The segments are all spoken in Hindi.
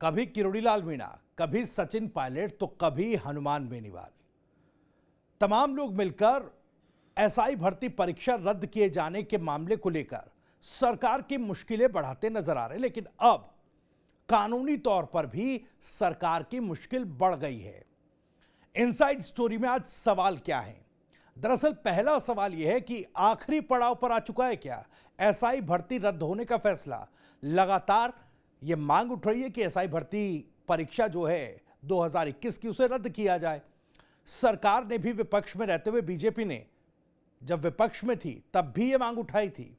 कभी किरोड़ीलाल मीणा, कभी सचिन पायलट तो कभी हनुमान बेनीवाल। तमाम लोग मिलकर एसआई भर्ती परीक्षा रद्द किए जाने के मामले को लेकर सरकार की मुश्किलें बढ़ाते नजर आ रहे हैं, लेकिन अब कानूनी तौर पर भी सरकार की मुश्किल बढ़ गई है। इनसाइड स्टोरी में आज सवाल क्या है? दरअसल पहला सवाल यह है कि आखिरी पड़ाव पर आ चुका है क्या एसआई भर्ती रद्द होने का फैसला? लगातार यह मांग उठ रही है कि एसआई भर्ती परीक्षा जो है 2021 की, उसे रद्द किया जाए। सरकार ने भी विपक्ष में रहते हुए, बीजेपी ने जब विपक्ष में थी तब भी यह मांग उठाई थी,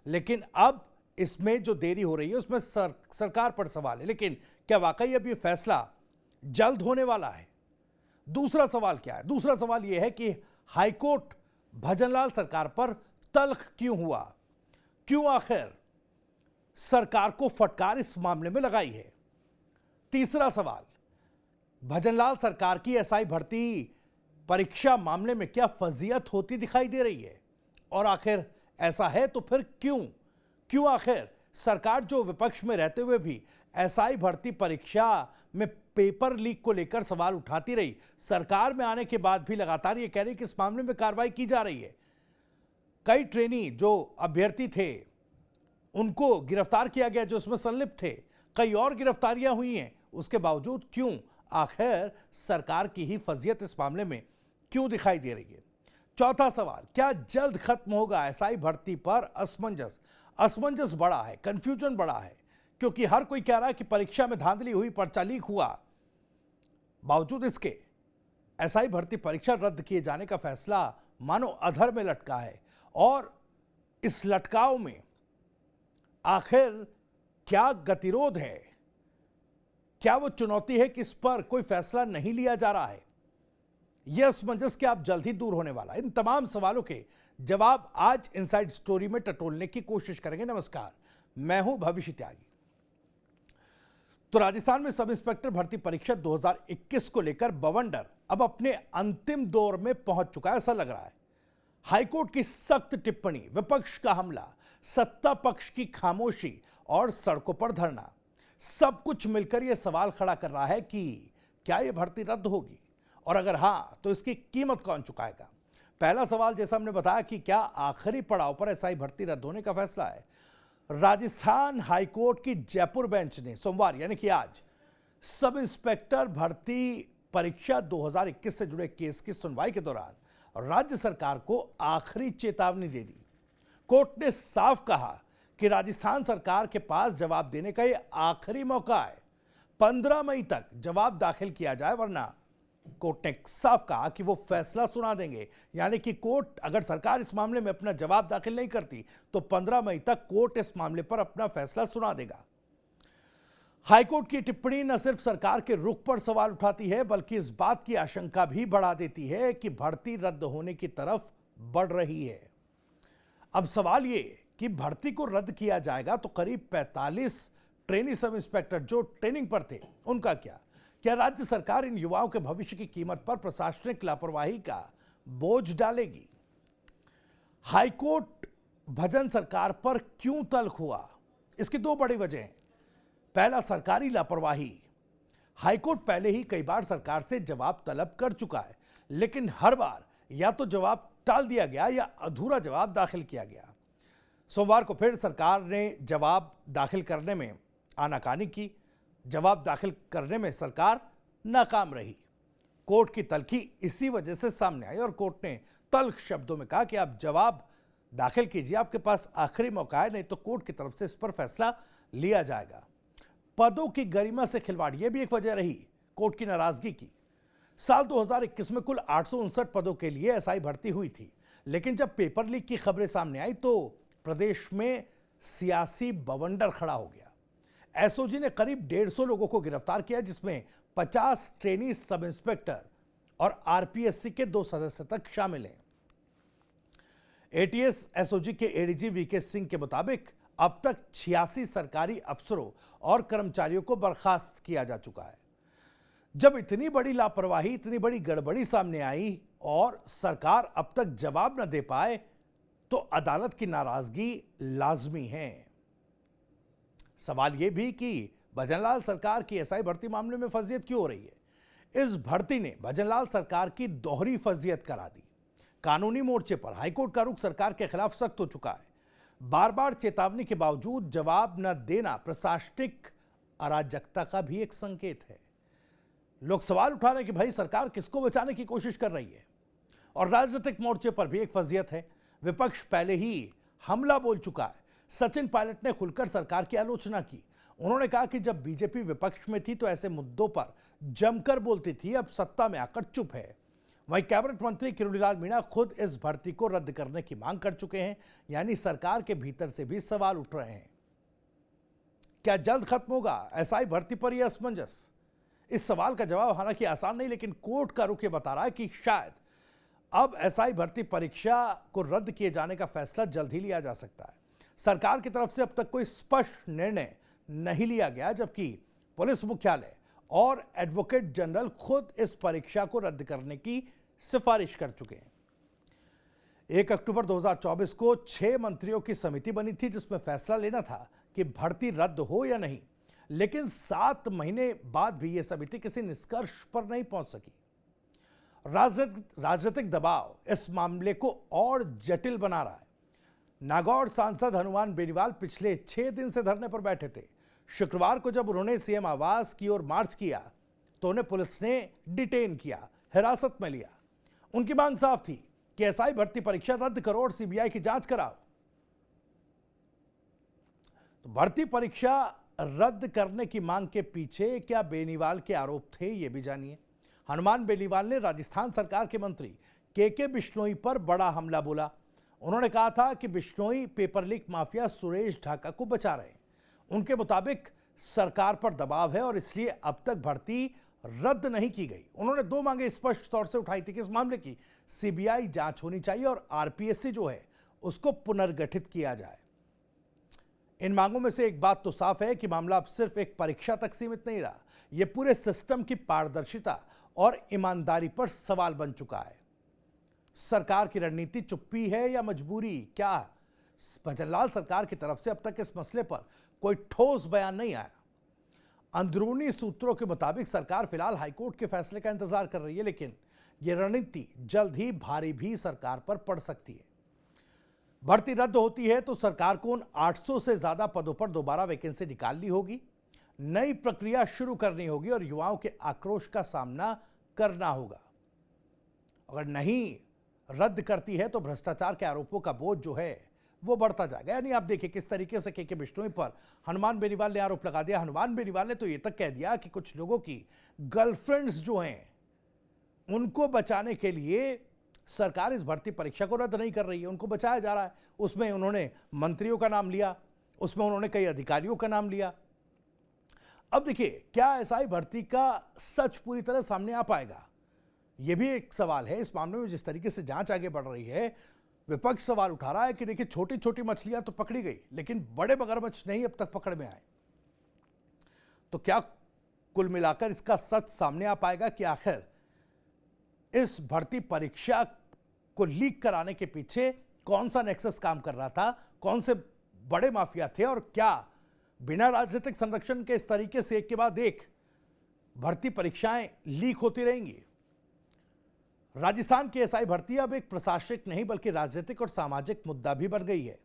लेकिन अब इसमें जो देरी हो रही है उसमें सरकार पर सवाल है। लेकिन क्या वाकई अब यह फैसला जल्द होने वाला है? दूसरा सवाल क्या है? दूसरा सवाल यह है कि हाईकोर्ट भजनलाल सरकार पर तल्ख क्यों हुआ? क्यों आखिर सरकार को फटकार इस मामले में लगाई है? तीसरा सवाल, भजनलाल सरकार की एसआई भर्ती परीक्षा मामले में क्या फजीयत होती दिखाई दे रही है? और आखिर ऐसा है तो फिर क्यों आखिर सरकार जो विपक्ष में रहते हुए भी एसआई भर्ती परीक्षा में पेपर लीक को लेकर सवाल उठाती रही, सरकार में आने के बाद भी लगातार ये कह रही कि इस मामले में कार्रवाई की जा रही है। कई ट्रेनी जो अभ्यर्थी थे उनको गिरफ्तार किया गया जो इसमें संलिप्त थे, कई और गिरफ्तारियां हुई हैं, उसके बावजूद क्यों आखिर सरकार की ही फजीयत इस मामले में क्यों दिखाई दे रही है? चौथा सवाल, क्या जल्द खत्म होगा एसआई भर्ती पर असमंजस बढ़ा है, कंफ्यूजन बढ़ा है, क्योंकि हर कोई कह रहा है कि परीक्षा में धांधली हुई, पर्चा लीक हुआ। बावजूद इसके एसआई भर्ती परीक्षा रद्द किए जाने का फैसला मानो अधर में लटका है। और इस लटकाव में आखिर क्या गतिरोध है? क्या वो चुनौती है कि इस पर कोई फैसला नहीं लिया जा रहा है? यह असमंजस क्या अब जल्द ही दूर होने वाला है? इन तमाम सवालों के जवाब आज इनसाइड स्टोरी में टटोलने की कोशिश करेंगे। नमस्कार, मैं हूं भविष्य त्यागी। तो राजस्थान में सब इंस्पेक्टर भर्ती परीक्षा 2021 को लेकर बवंडर अब अपने अंतिम दौर में पहुंच चुका है, ऐसा लग रहा है। हाईकोर्ट की सख्त टिप्पणी, विपक्ष का हमला, सत्ता पक्ष की खामोशी और सड़कों पर धरना, सब कुछ मिलकर यह सवाल खड़ा कर रहा है कि क्या यह भर्ती रद्द होगी, और अगर हां तो इसकी कीमत कौन चुकाएगा? पहला सवाल, जैसा हमने बताया कि क्या आखिरी पड़ाव पर एसआई भर्ती रद्द होने का फैसला है। राजस्थान हाईकोर्ट की जयपुर बेंच ने सोमवार यानी कि आज सब इंस्पेक्टर भर्ती परीक्षा 2021 से जुड़े केस की सुनवाई के दौरान राज्य सरकार को आखिरी चेतावनी दे दी। कोर्ट ने साफ कहा कि राजस्थान सरकार के पास जवाब देने का यह आखिरी मौका है। 15 मई तक जवाब दाखिल किया जाए, वरना कोर्ट ने साफ कहा कि वो फैसला सुना देंगे। यानी कि कोर्ट, अगर सरकार इस मामले में अपना जवाब दाखिल नहीं करती तो 15 मई तक कोर्ट इस मामले पर अपना फैसला सुना देगा। हाईकोर्ट की टिप्पणी न सिर्फ सरकार के रुख पर सवाल उठाती है, बल्कि इस बात की आशंका भी बढ़ा देती है कि भर्ती रद्द होने की तरफ बढ़ रही है। अब सवाल यह कि भर्ती को रद्द किया जाएगा तो करीब 45 ट्रेनी सब इंस्पेक्टर जो ट्रेनिंग पर थे, उनका क्या राज्य सरकार इन युवाओं के भविष्य की कीमत पर प्रशासनिक लापरवाही का बोझ डालेगी? हाईकोर्ट भजन सरकार पर क्यों तल्ख हुआ? इसकी दो बड़ी वजह हैं। पहला, सरकारी लापरवाही। हाईकोर्ट पहले ही कई बार सरकार से जवाब तलब कर चुका है, लेकिन हर बार या तो जवाब टाल दिया गया या अधूरा जवाब दाखिल किया गया। सोमवार को फिर सरकार ने जवाब दाखिल करने में आनाकानी की। जवाब दाखिल करने में सरकार नाकाम रही। कोर्ट की तल्खी इसी वजह से सामने आई और कोर्ट ने तल्ख शब्दों में कहा कि आप जवाब दाखिल कीजिए, आपके पास आखिरी मौका है, नहीं तो कोर्ट की तरफ से इस पर फैसला लिया जाएगा। पदों की गरिमा से खिलवाड़, यह भी एक वजह रही कोर्ट की नाराजगी की। साल 2021 में कुल 859 पदों के लिए एसआई भर्ती हुई थी, लेकिन जब पेपर लीक की खबरें सामने आई तो प्रदेश में सियासी बवंडर खड़ा हो गया। एसओजी ने करीब 150 लोगों को गिरफ्तार किया, जिसमें 50 ट्रेनी सब इंस्पेक्टर और आरपीएससी के 2 सदस्य तक शामिल हैं। एटीएस एसओजी के एडीजी वीके सिंह के मुताबिक अब तक 86 सरकारी अफसरों और कर्मचारियों को बर्खास्त किया जा चुका है। जब इतनी बड़ी लापरवाही, इतनी बड़ी गड़बड़ी सामने आई और सरकार अब तक जवाब न दे पाए तो अदालत की नाराजगी लाजमी है। सवाल यह भी कि भजनलाल सरकार की एसआई भर्ती मामले में फर्जियत क्यों हो रही है? इस भर्ती ने भजनलाल सरकार की दोहरी फर्जियत करा दी। कानूनी मोर्चे पर हाईकोर्ट का रुख सरकार के खिलाफ सख्त हो चुका है। बार बार चेतावनी के बावजूद जवाब न देना प्रशासनिक अराजकता का भी एक संकेत है। लोग सवाल उठा रहे हैं कि भाई सरकार किसको बचाने की कोशिश कर रही है। और राजनीतिक मोर्चे पर भी एक फर्जियत है। विपक्ष पहले ही हमला बोल चुका है। सचिन पायलट ने खुलकर सरकार की आलोचना की। उन्होंने कहा कि जब बीजेपी विपक्ष में थी तो ऐसे मुद्दों पर जमकर बोलती थी, अब सत्ता में आकर चुप है। वहीं कैबिनेट मंत्री किरोड़ीलाल मीणा खुद इस भर्ती को रद्द करने की मांग कर चुके हैं। यानी सरकार के भीतर से भी सवाल उठ रहे हैं। क्या जल्द खत्म होगा एसआई भर्ती पर यह असमंजस? इस सवाल का जवाब हालांकि आसान नहीं, लेकिन कोर्ट का रुख ये बता रहा है कि शायद अब एसआई भर्ती परीक्षा को रद्द किए जाने का फैसला जल्द ही लिया जा सकता है। सरकार की तरफ से अब तक कोई स्पष्ट निर्णय नहीं लिया गया, जबकि पुलिस मुख्यालय और एडवोकेट जनरल खुद इस परीक्षा को रद्द करने की सिफारिश कर चुके हैं। 1 अक्टूबर 2024 को 6 मंत्रियों की समिति बनी थी, जिसमें फैसला लेना था कि भर्ती रद्द हो या नहीं। लेकिन 7 महीने बाद भी यह समिति किसी निष्कर्ष पर नहीं पहुंच सकी। राजनीतिक दबाव इस मामले को और जटिल बना रहा है। नागौर सांसद हनुमान बेनीवाल पिछले 6 दिन से धरने पर बैठे थे। शुक्रवार को जब उन्होंने सीएम आवास की ओर मार्च किया तो उन्हें पुलिस ने डिटेन किया, हिरासत में लिया। उनकी मांग साफ थी कि एसआई भर्ती परीक्षा रद्द करो और सीबीआई की जांच कराओ। तो भर्ती परीक्षा रद्द करने की मांग के पीछे क्या बेनीवाल के आरोप थे, यह भी जानिए। हनुमान बेनीवाल ने राजस्थान सरकार के मंत्री के बिश्नोई पर बड़ा हमला बोला। उन्होंने कहा था कि Bishnoi paper leak mafia Suresh Dhaka को बचा रहे हैं। उनके मुताबिक सरकार पर दबाव है और इसलिए अब तक भर्ती रद्द नहीं की गई। उन्होंने 2 मांगे स्पष्ट तौर से उठाई थी कि इस मामले की सीबीआई जांच होनी चाहिए और आरपीएससी जो है उसको पुनर्गठित किया जाए। इन मांगों में से एक बात तो साफ है कि मामला अब सिर्फ एक परीक्षा तक सीमित नहीं रहा, यह पूरे सिस्टम की पारदर्शिता और ईमानदारी पर सवाल बन चुका है। सरकार की रणनीति चुप्पी है या मजबूरी? क्या भजनलाल सरकार की तरफ से अब तक इस मसले पर कोई ठोस बयान नहीं आया। अंदरूनी सूत्रों के मुताबिक सरकार फिलहाल हाईकोर्ट के फैसले का इंतजार कर रही है, लेकिन यह रणनीति जल्द ही भारी भी सरकार पर पड़ सकती है। भर्ती रद्द होती है तो सरकार को उन 800 से ज्यादा पदों पर दोबारा वैकेंसी निकालनी होगी, नई प्रक्रिया शुरू करनी होगी और युवाओं के आक्रोश का सामना करना होगा। अगर नहीं रद्द करती है तो भ्रष्टाचार के आरोपों का बोझ जो है वो बढ़ता जाएगा। यानी आप देखिए किस तरीके से के बिश्नोई पर हनुमान बेनीवाल ने आरोप लगा दिया। हनुमान बेनीवाल ने तो ये तक कह दिया कि कुछ लोगों की गर्लफ्रेंड्स जो हैं उनको बचाने के लिए सरकार इस भर्ती परीक्षा को रद्द नहीं कर रही है, उनको बचाया जा रहा है। उसमें उन्होंने मंत्रियों का नाम लिया, उसमें उन्होंने कई अधिकारियों का नाम लिया। अब देखिए क्या एसआई भर्ती का सच पूरी तरह सामने आ पाएगा, यह भी एक सवाल है। इस मामले में जिस तरीके से जांच आगे बढ़ रही है, विपक्ष सवाल उठा रहा है कि देखिए छोटी छोटी मछलियां तो पकड़ी गई, लेकिन बड़े मगरमच्छ नहीं अब तक पकड़ में आए। तो क्या कुल मिलाकर इसका सच सामने आ पाएगा कि आखिर इस भर्ती परीक्षा को लीक कराने के पीछे कौन सा नेक्सस काम कर रहा था, कौन से बड़े माफिया थे, और क्या बिना राजनीतिक संरक्षण के इस तरीके से एक के बाद एक भर्ती परीक्षाएं लीक होती रहेंगी। राजस्थान की एसआई भर्ती अब एक प्रशासनिक नहीं बल्कि राजनीतिक और सामाजिक मुद्दा भी बन गई है।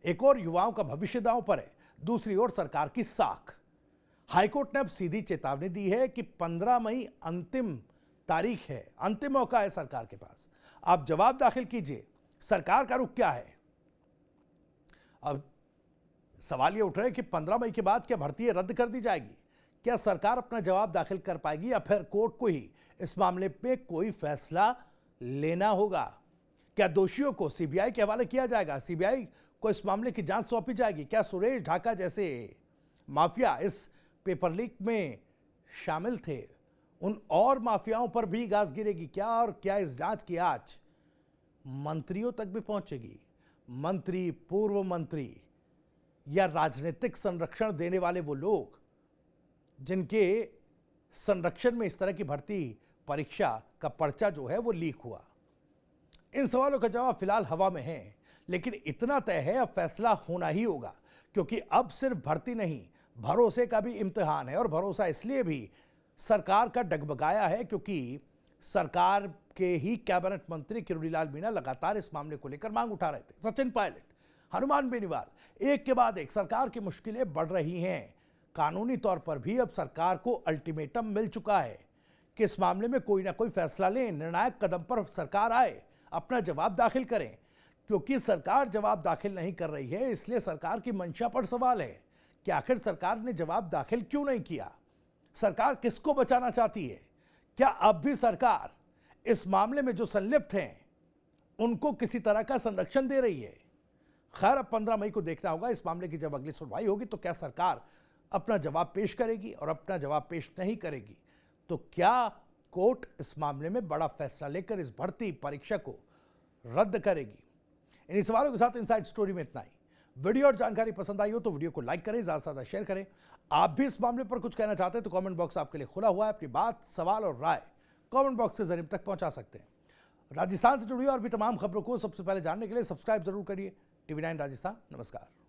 एक और युवाओं का भविष्य दांव पर है, दूसरी ओर सरकार की साख। हाईकोर्ट ने अब सीधी चेतावनी दी है कि 15 मई अंतिम तारीख है, अंतिम मौका है सरकार के पास। आप जवाब दाखिल कीजिए, सरकार का रुख क्या है। अब सवाल यह उठ रहा है कि 15 मई के बाद क्या भर्ती रद्द कर दी जाएगी? क्या सरकार अपना जवाब दाखिल कर पाएगी या फिर कोर्ट को ही इस मामले पे कोई फैसला लेना होगा? क्या दोषियों को सीबीआई के हवाले किया जाएगा, सीबीआई को इस मामले की जांच सौंपी जाएगी? क्या सुरेश ढाका जैसे माफिया इस पेपर लीक में शामिल थे, उन और माफियाओं पर भी गाज गिरेगी क्या? और क्या इस जांच की आंच मंत्रियों तक भी पहुंचेगी? मंत्री, पूर्व मंत्री या राजनीतिक संरक्षण देने वाले वो लोग जिनके संरक्षण में इस तरह की भर्ती परीक्षा का पर्चा जो है वो लीक हुआ? इन सवालों का जवाब फिलहाल हवा में है, लेकिन इतना तय है अब फैसला होना ही होगा, क्योंकि अब सिर्फ भर्ती नहीं भरोसे का भी इम्तिहान है और भरोसा इसलिए भी सरकार का डगमगाया है क्योंकि सरकार के ही कैबिनेट मंत्री किरोड़ीलाल मीणा लगातार इस मामले को लेकर मांग उठा रहे थे। सचिन पायलट, हनुमान बेनीवाल, एक के बाद एक सरकार की मुश्किलें बढ़ रही हैं। कानूनी तौर पर भी अब सरकार को अल्टीमेटम मिल चुका है कि इस मामले में कोई ना कोई फैसला लें, निर्णायक कदम पर सरकार आए, अपना जवाब दाखिल करें। क्योंकि सरकार जवाब दाखिल नहीं कर रही है, इसलिए सरकार की मंशा पर सवाल है कि आखिर सरकार ने जवाब दाखिल क्यों नहीं किया। सरकार किसको बचाना चाहती है? क्या अब भी सरकार इस मामले में जो संलिप्त हैं उनको किसी तरह का संरक्षण दे रही है? खैर, अब 15 मई को देखना होगा इस मामले की जब अगली सुनवाई होगी तो क्या सरकार अपना जवाब पेश करेगी, और अपना जवाब पेश नहीं करेगी तो क्या कोर्ट इस मामले में बड़ा फैसला लेकर इस भर्ती परीक्षा को रद्द करेगी। इन्हीं सवालों के साथ इनसाइड स्टोरी में इतना ही। वीडियो और जानकारी पसंद आई हो तो वीडियो को लाइक करें, ज्यादा से ज्यादा शेयर करें। आप भी इस मामले पर कुछ कहना चाहते हैं तो कमेंट बॉक्स आपके लिए खुला हुआ है। अपनी बात, सवाल और राय कमेंट बॉक्स के जरिए तक पहुंचा सकते हैं। राजस्थान से जुड़ी और भी तमाम खबरों को सबसे पहले जानने के लिए सब्सक्राइब जरूर करिए। TV9 राजस्थान। नमस्कार।